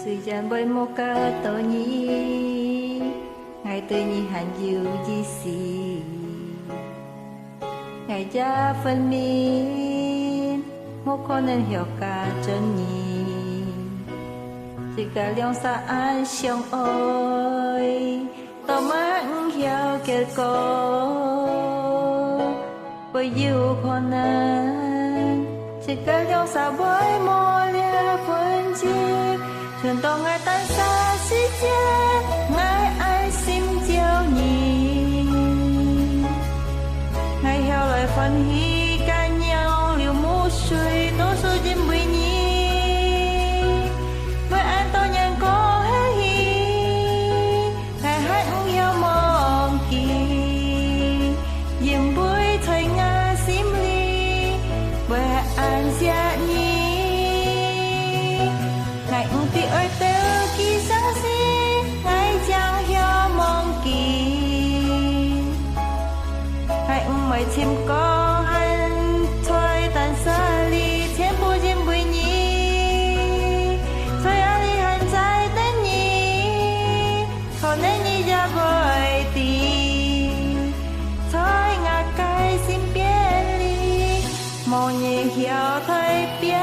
Thời gian với một ca tổ nhi ngày tự nhi hàn diệu di xì ngày gia phân min một con nên hiểu cả chân nhi chỉ cả liang xa an xiong ơi tao mang hiểu kết cô với yêu con nên chỉ cả liang xa với môi lia phân chi全都爱单杀世界，爱爱心照你，爱晓来欢喜干nhau流木水，多数人为你，为爱多人过喜，爱恨要忘記，仍會在我心裏，為愛下你。ngài ung ti ơi tơ kỳ sáng xin ngài chẳng hiểu mong kỳ ngài ung mày chim có hành thôi tàn xa ly thiên bù chim bùi nhì thôi á ly hành trái tên nhì thôi nên nhì ra vời tì thôi ngạc cái xin biết ly mong nhì hiểu thôi biết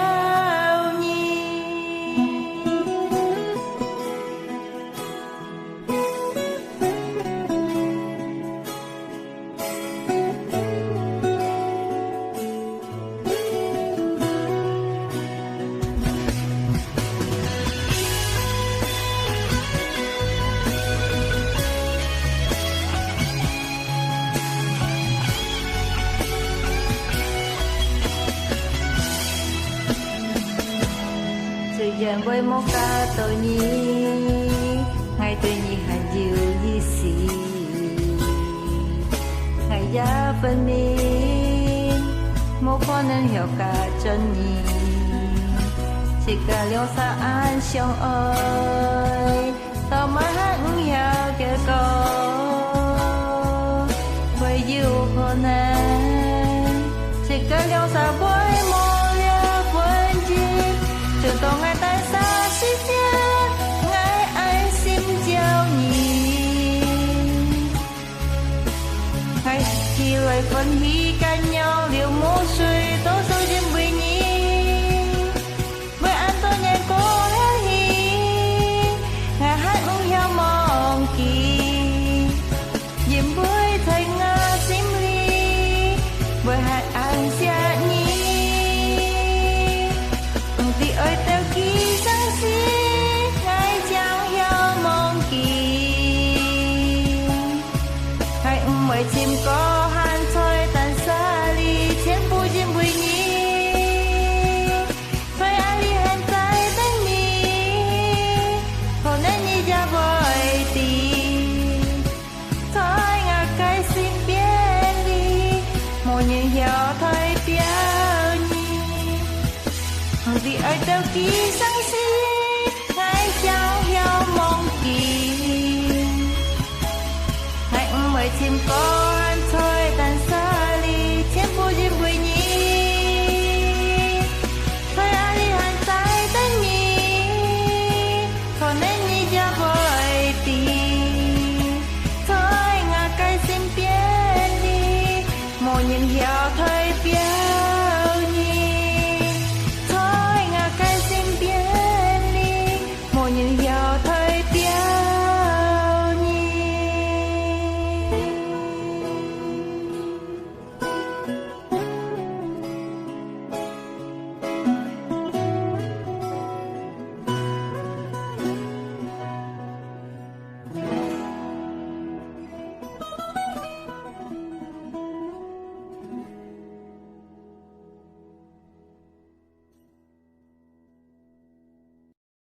thời gian với một ca tội nhi ngày tự nhi hàn diệu di xì ngày gia phân min một con nên hiểu cả chân nhi chỉ cả liang xa an xiong ơi tao mới hẳn hiểu kết câu với yêu con nên chỉ cả liang xa với môi lia quên chi trường tông ngài tại xa xí xia ngài ai xin chào nhì ngài khi lời phân hí cả nhau liều mô suy tố số riêng bùi nhì với anh tôi nhẹ cô hé hí ngài hát ung heo mong kỳ diệm với thầy ngà xím ly với hai anh xa nhì thì ơi theo kỳ sáng xin ngài chẳng hiểu mong kỳ hãy mời chim có han thôi tàn xa ly thiên bù chim bùi nhì thôi ai ly hẹn trái tên nhì thôi nên nhì ra vời tì thôi ngạc cái xin biết đi một nhì hiểu thôi biết vì ai đâu kỳ sáng xin